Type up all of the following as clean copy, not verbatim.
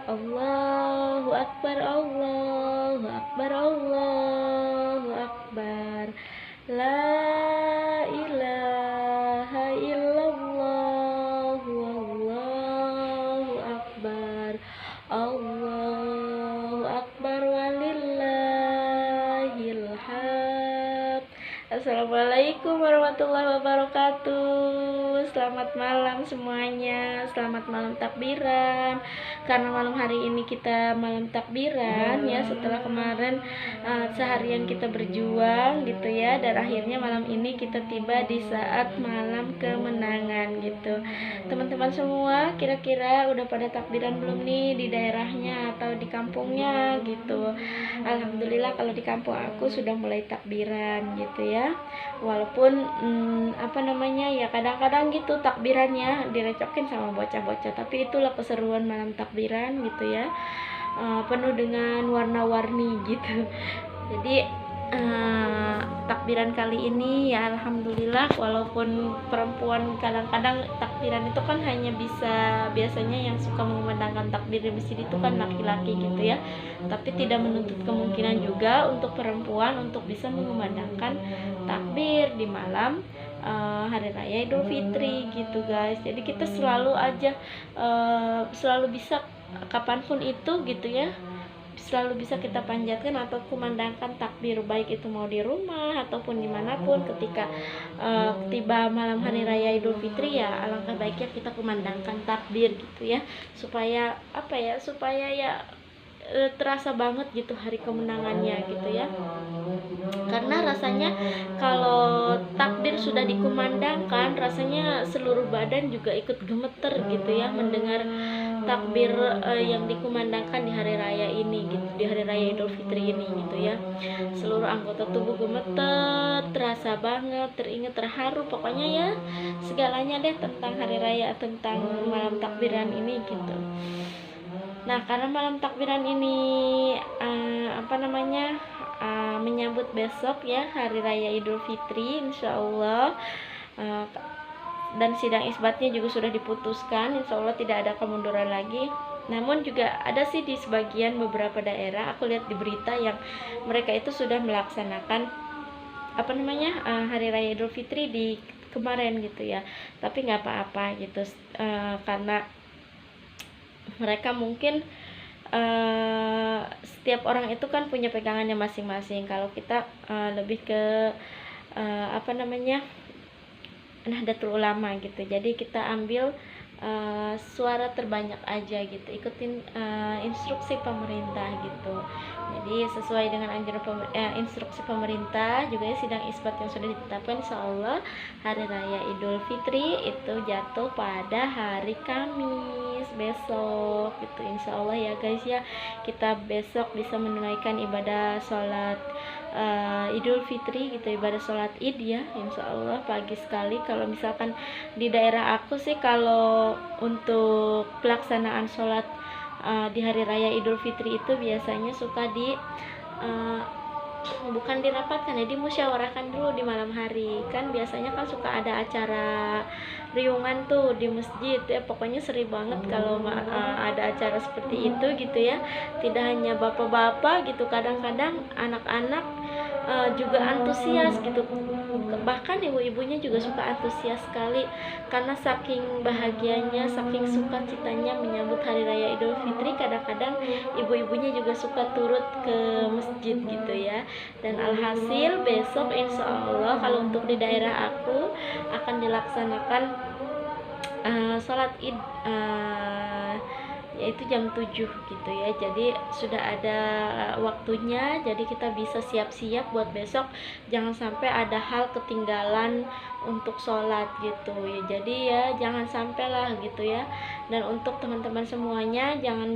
Allahu Akbar, Allahu Akbar, Allahu Akbar. La ilaha illallah, Allahu Akbar. Allahu Akbar walillahil hamd. Assalamualaikum warahmatullahi wabarakatuh. Selamat malam semuanya. Selamat malam takbiran. Karena malam hari ini kita malam takbiran ya, setelah kemarin seharian kita berjuang gitu ya, dan akhirnya malam ini kita tiba di saat malam kemenangan gitu. Teman-teman semua kira-kira udah pada takbiran belum nih di daerahnya atau di kampungnya gitu. Alhamdulillah kalau di kampung aku sudah mulai takbiran gitu ya. Walaupun ya kadang-kadang gitu takbirannya direcokin sama bocah-bocah, tapi itulah keseruan malam takbiran gitu ya. Penuh dengan warna-warni gitu. Jadi takbiran kali ini ya alhamdulillah, walaupun perempuan kadang-kadang takbiran itu kan hanya biasanya yang suka mengumandangkan takbir di masjid itu kan laki-laki gitu ya, tapi tidak menutup kemungkinan juga untuk perempuan untuk bisa mengumandangkan takbir di malam hari raya Idul Fitri gitu guys. Jadi kita selalu bisa kapanpun itu gitu ya, selalu bisa kita panjatkan atau kumandangkan takbir, baik itu mau di rumah ataupun dimanapun. Ketika tiba malam hari raya Idul Fitri ya alangkah baiknya kita kumandangkan takbir gitu ya, supaya terasa banget gitu hari kemenangannya gitu ya. Karena rasanya kalau takbir sudah dikumandangkan, rasanya seluruh badan juga ikut gemeter gitu ya mendengar takbir yang dikumandangkan di hari raya ini gitu, di hari raya Idul Fitri ini gitu ya. Seluruh anggota tubuh gemeter, terasa banget, teringat, terharu, pokoknya ya segalanya deh tentang hari raya, tentang malam takbiran ini gitu. Nah, karena malam takbiran ini menyambut besok ya hari raya Idul Fitri insyaallah, dan sidang isbatnya juga sudah diputuskan, insyaallah tidak ada kemunduran lagi. Namun juga ada sih di sebagian beberapa daerah, aku lihat di berita yang mereka itu sudah melaksanakan hari raya Idul Fitri di kemarin gitu ya, tapi nggak apa-apa gitu, karena mereka mungkin setiap orang itu kan punya pegangannya masing-masing. Kalau kita lebih ke Nahdlatul Ulama gitu, jadi kita ambil suara terbanyak aja gitu, ikutin instruksi pemerintah gitu. Jadi sesuai dengan instruksi pemerintah juga ya, sidang isbat yang sudah ditetapkan insyaallah hari raya Idul Fitri itu jatuh pada hari Kamis besok gitu insyaallah ya guys ya. Kita besok bisa menunaikan ibadah sholat Idul Fitri gitu, ibadah sholat id ya insyaallah pagi sekali. Kalau misalkan di daerah aku sih, kalau untuk pelaksanaan sholat di hari raya Idul Fitri itu biasanya suka bukan dirapatkan ya, dimusyawarahkan dulu di malam hari. Kan biasanya kan suka ada acara riungan tuh di masjid ya, pokoknya seri banget kalau ada acara seperti itu gitu ya. Tidak hanya bapak-bapak gitu, kadang-kadang anak-anak juga antusias gitu, bahkan ibu-ibunya juga suka antusias sekali karena saking bahagianya, saking sukacitanya menyambut hari raya Idul Fitri. Kadang-kadang ibu-ibunya juga suka turut ke masjid gitu ya. Dan alhasil besok insyaallah kalau untuk di daerah aku akan dilaksanakan sholat id yaitu jam 7 gitu ya. Jadi sudah ada waktunya, jadi kita bisa siap-siap buat besok, jangan sampai ada hal ketinggalan untuk sholat gitu ya. Jadi ya jangan sampai lah gitu ya. Dan untuk teman-teman semuanya jangan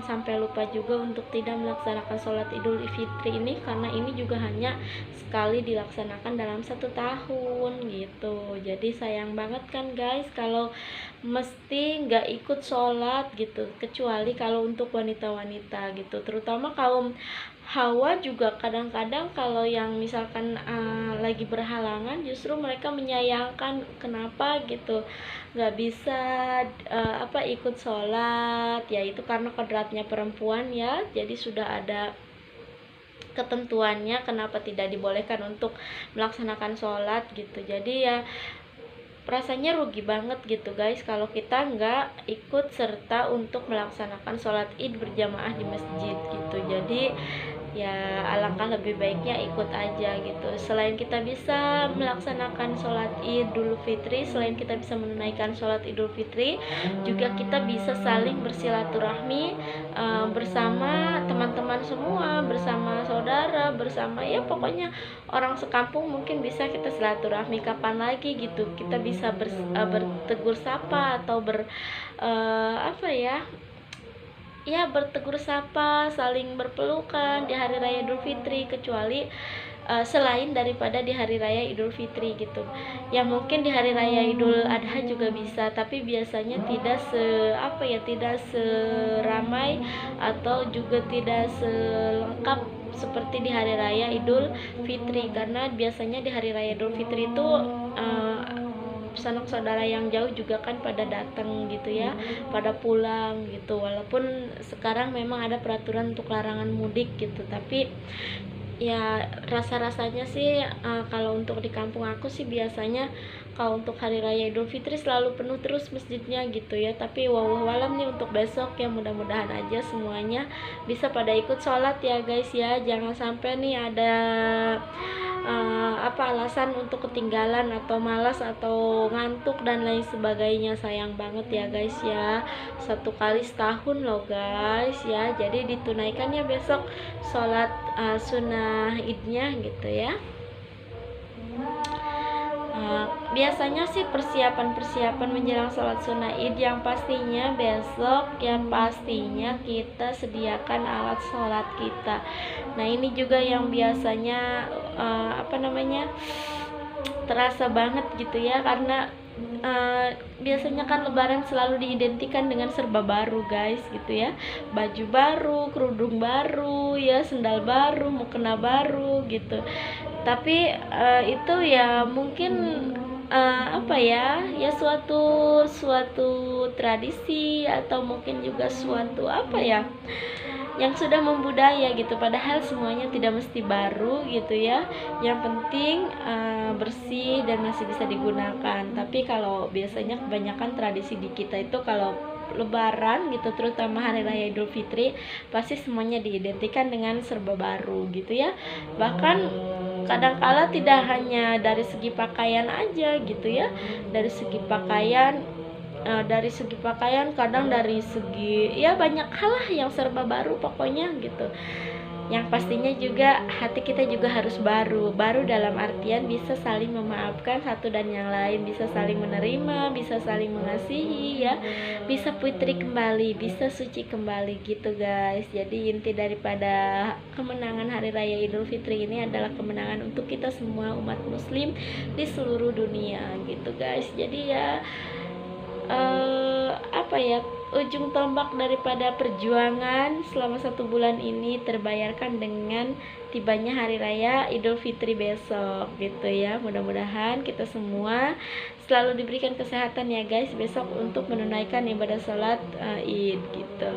sampai lupa juga untuk tidak melaksanakan sholat Idul Fitri ini, karena ini juga hanya sekali dilaksanakan dalam 1 tahun gitu. Jadi sayang banget kan guys kalau mesti nggak ikut sholat gitu, kecuali kalau untuk wanita-wanita gitu, terutama kaum Hawa juga kadang-kadang kalau yang misalkan lagi berhalangan justru mereka menyayangkan kenapa gitu nggak bisa ikut sholat, yaitu karena kodratnya perempuan ya, jadi sudah ada ketentuannya kenapa tidak dibolehkan untuk melaksanakan sholat gitu. Jadi ya rasanya rugi banget gitu guys kalau kita nggak ikut serta untuk melaksanakan sholat id berjamaah di masjid gitu. Jadi ya alangkah lebih baiknya ikut aja gitu. Selain kita bisa melaksanakan sholat idul fitri, selain kita bisa menunaikan sholat idul fitri, juga kita bisa saling bersilaturahmi bersama teman-teman semua, bersama saudara, bersama ya pokoknya orang sekampung. Mungkin bisa kita silaturahmi kapan lagi gitu, kita bisa bertegur sapa atau bertegur sapa, saling berpelukan di hari raya Idul Fitri, kecuali selain daripada di hari raya Idul Fitri gitu. Ya mungkin di hari raya Idul Adha juga bisa, tapi biasanya tidak seramai atau juga tidak selengkap seperti di hari raya Idul Fitri, karena biasanya di hari raya Idul Fitri itu sanak saudara yang jauh juga kan pada datang gitu ya, pada pulang gitu. Walaupun sekarang memang ada peraturan untuk larangan mudik gitu, tapi ya rasa-rasanya sih kalau untuk di kampung aku sih biasanya kalau untuk hari raya Idul Fitri selalu penuh terus masjidnya gitu ya. Tapi wallahualam nih untuk besok ya, mudah-mudahan aja semuanya bisa pada ikut sholat ya guys ya. Jangan sampai nih ada alasan untuk ketinggalan atau malas atau ngantuk dan lain sebagainya. Sayang banget ya guys ya, 1 kali setahun loh guys ya. Jadi ditunaikan ya besok sholat sunnah idnya gitu ya. Biasanya sih persiapan menjelang sholat sunnah id yang pastinya besok ya, pastinya kita sediakan alat sholat kita. Nah ini juga yang biasanya terasa banget gitu ya, karena biasanya kan lebaran selalu diidentikan dengan serba baru guys gitu ya, baju baru, kerudung baru ya, sendal baru, mukena baru gitu. Tapi itu ya mungkin suatu tradisi atau mungkin juga suatu yang sudah membudaya gitu, padahal semuanya tidak mesti baru gitu ya. Yang penting bersih dan masih bisa digunakan. Tapi kalau biasanya kebanyakan tradisi di kita itu kalau lebaran gitu, terutama hari raya Idul Fitri, pasti semuanya diidentikan dengan serba baru gitu ya. Bahkan kadangkala tidak hanya dari segi pakaian aja gitu ya, dari segi pakaian kadang dari segi ya banyak hal lah yang serba baru pokoknya gitu. Yang pastinya juga hati kita juga harus baru dalam artian bisa saling memaafkan satu dan yang lain, bisa saling menerima, bisa saling mengasihi ya, bisa fitri kembali, bisa suci kembali gitu guys. Jadi inti daripada kemenangan hari raya Idul Fitri ini adalah kemenangan untuk kita semua umat muslim di seluruh dunia gitu guys. Jadi ya ujung tombak daripada perjuangan selama 1 bulan ini terbayarkan dengan tibanya hari raya Idul Fitri besok gitu ya. Mudah-mudahan kita semua selalu diberikan kesehatan ya guys besok untuk menunaikan ibadah sholat id gitu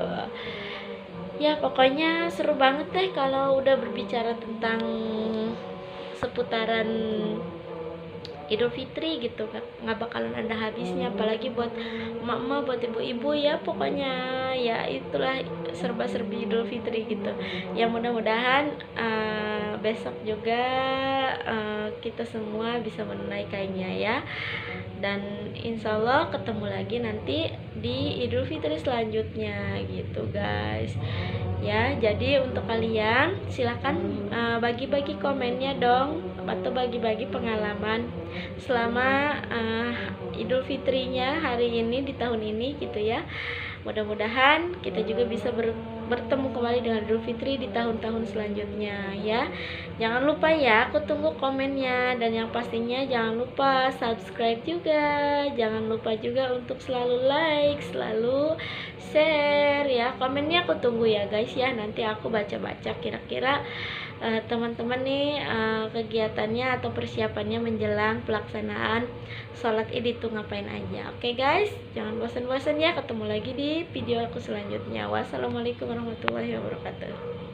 ya. Pokoknya seru banget deh kalau udah berbicara tentang seputaran Idul Fitri gitu, nggak bakalan ada habisnya, apalagi buat emak-emak, buat ibu-ibu ya. Pokoknya ya itulah serba-serbi Idul Fitri gitu. Yang mudah-mudahan besok juga kita semua bisa menunaikannya ya. Dan insya Allah ketemu lagi nanti di Idul Fitri selanjutnya gitu guys ya. Jadi untuk kalian silahkan bagi-bagi komennya dong, atau bagi-bagi pengalaman selama Idul Fitrinya hari ini di tahun ini gitu ya. Mudah-mudahan kita juga bisa bertemu kembali dengan Idul Fitri di tahun-tahun selanjutnya ya. Jangan lupa ya, aku tunggu komennya, dan yang pastinya jangan lupa subscribe juga. Jangan lupa juga untuk selalu like, selalu share ya. Komennya aku tunggu ya guys ya. Nanti aku baca-baca kira-kira teman-teman nih kegiatannya atau persiapannya menjelang pelaksanaan sholat id itu ngapain aja. Oke guys, jangan bosan-bosan ya. Ketemu lagi di video aku selanjutnya. Wassalamualaikum warahmatullahi wabarakatuh.